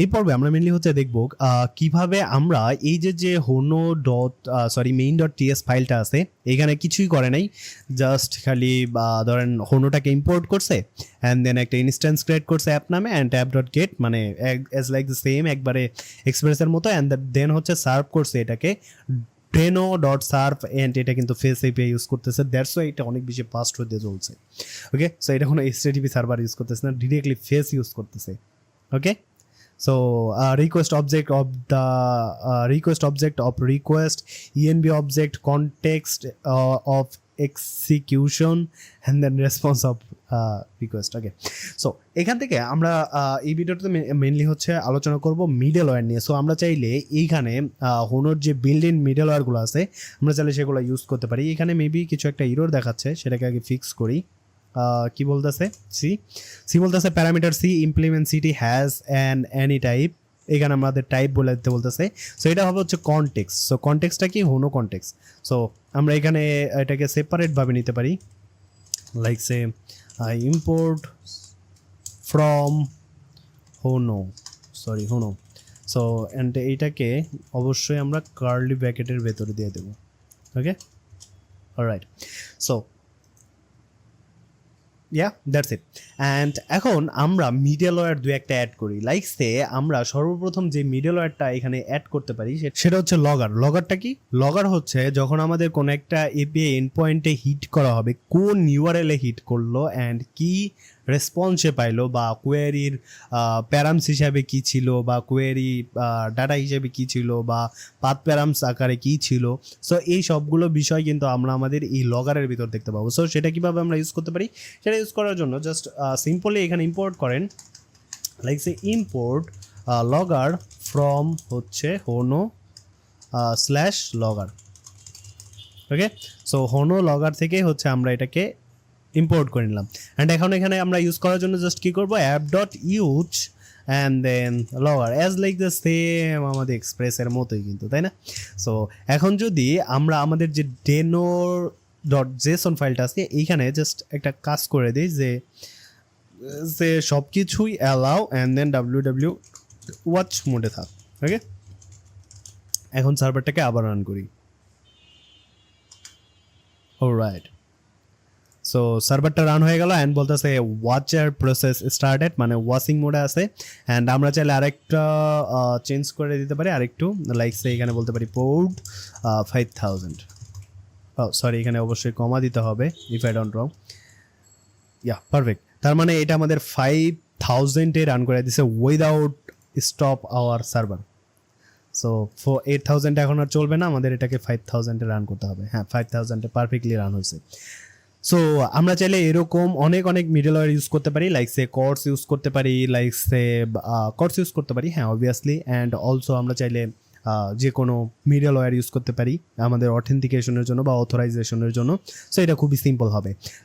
এই পর্বে আমরা মেনলি হচ্ছে দেখবো কিভাবে আমরা এই যে হোনো মেইন ডট টিএস ফাইলটা আছে, এখানে কিছুই করে নাই, জাস্ট খালি ধরেন হোনোটাকে ইম্পোর্ট করছে অ্যান্ড দেন একটা ইনস্ট্যান্স ক্রিয়েট করছে অ্যাপ নামে অ্যান্ড অ্যাপ ডট গেট, মানে অ্যাজ লাইক দ্য সেম একবারে এক্সপ্রেসের মতো, অ্যান্ড দেন হচ্ছে সার্ভ করছে এটাকে denojs.serve, এন্ড এটা কিন্তু ফেস এপিআই ইউজ করতেছে, দ্যাটস ওয়াই এটা অনেক বেশি ফাস্ট হতে চলছে। ওকে, সো এটা কোনো এইচটিটিপি সার্ভার ইউজ করতেছে না, ডিরেক্টলি ফেস ইউজ করতেছে। ওকে, so request object of the request object of request, env object, context of execution, and then response of request. Okay, so এখান থেকে আমরা এই ভিডিওটাতে মেইনলি হচ্ছে আলোচনা করব মিডলওয়্যার নিয়ে। সো আমরা চাইলে এইখানে হোনোর যে বিল্ড ইন মিডলওয়্যারগুলো আছে আমরা চাইলে সেগুলো ইউজ করতে পারি। এখানে মেবি কিছু একটা এরর দেখাচ্ছে, সেটাকে আগে ফিক্স করি। কি বলতেছে, সি বলতেছে parameter C implement CT has an any type, এখানে আমাদের টাইপ বলে দিতে বলতেছে। সো এটা হবে হচ্ছে কনটেক্সট। সো কনটেক্সটটা কি, হোনো কনটেক্সট। সো আমরা এখানে এটাকে সেপারেটভাবে নিতে পারি, like say import from Hono, so and এইটাকে অবশ্যই আমরা কার্লি ব্র্যাকেটের ভেতরে দিয়ে দেবো। Okay, alright, so that's it. And এখন আমরা মিডলওয়্যার দু একটা অ্যাড করি। লাইক সে আমরা সর্বপ্রথম যে মিডলওয়্যারটা এখানে অ্যাড করতে পারি সেটা হচ্ছে লগার। লগারটা কি, লগার হচ্ছে যখন আমাদের কোনো একটা এপিআই এন্ড পয়েন্টে হিট করা হবে, কোন ইউআরএলে হিট করলো অ্যান্ড কি রেসপন্সে পাইলো, বা কোয়েরির প্যারামস হিসাবে কি ছিল, বা কোয়েরি ডাটা হিসেবে কি ছিল, বা পাথ প্যারামস আকারে কি ছিল। সো এই সবগুলো বিষয় কিন্তু আমরা আমাদের এই লগারের ভিতর দেখতে পাবো। সো সেটা কীভাবে আমরা ইউজ করতে পারি, সেটা ইউজ করার জন্য জাস্ট সিম্পলি এখানে ইম্পোর্ট করেন, লাইক সে ইম্পোর্ট লগার ফ্রম হচ্ছে হোনো স্ল্যাশ লগার। ওকে, সো হোনো লগার থেকে হচ্ছে আমরা এটাকে ইম্পোর্ট করে নিলাম। অ্যান্ড এখন এখানে আমরা ইউজ করার জন্য জাস্ট কী করবো, app dot use and then logger, as like the same আমাদের এক্সপ্রেসের মতোই কিন্তু, তাই না? সো এখন যদি আমরা আমাদের যে denojs ফাইলটা আছে এইখানে জাস্ট একটা কাজ করে দিই, যে সব কিছুই allow and then www watch মোডে থাক। ওকে, এখন সার্ভারটাকে আবার রান করি। অলরাইট, সো সার্ভারটা রান হয়ে গেল অ্যান্ড বলতেছে ওয়াচার প্রসেস স্টার্টেড, মানে ওয়াচিং মোডে আছে। অ্যান্ড আমরা চাইলে আরেকটা চেঞ্জ করে দিতে পারি, আরেকটু, লাইক সে এখানে বলতে পারি পোর্ট 5000। সরি, এখানে অবশ্যই কমা দিতে হবে, if I don't wrong. Perfect. তার মানে এটা আমাদের 5000-এ রান করে দিছে without stop our server. So 8000 এখন আর চলবে না, আমাদের এটাকে 5000-এ রান করতে হবে। হ্যাঁ, 5000-এ পারফেক্টলি রান হয়েছে। সো আমরা চাইলে এরকম অনেক মিডলওয়্যার ইউজ করতে পারি, লাইক সে কর্স ইউজ করতে পারি, হ্যাঁ অবভিয়াসলি। অ্যান্ড অলসো আমরা চাইলে যে কোনো মিডলওয়্যার ইউজ করতে পারি আমাদের অথেন্টিকেশনের জন্য বা অথরাইজেশনের জন্য। সো এটা খুবই সিম্পল হবে।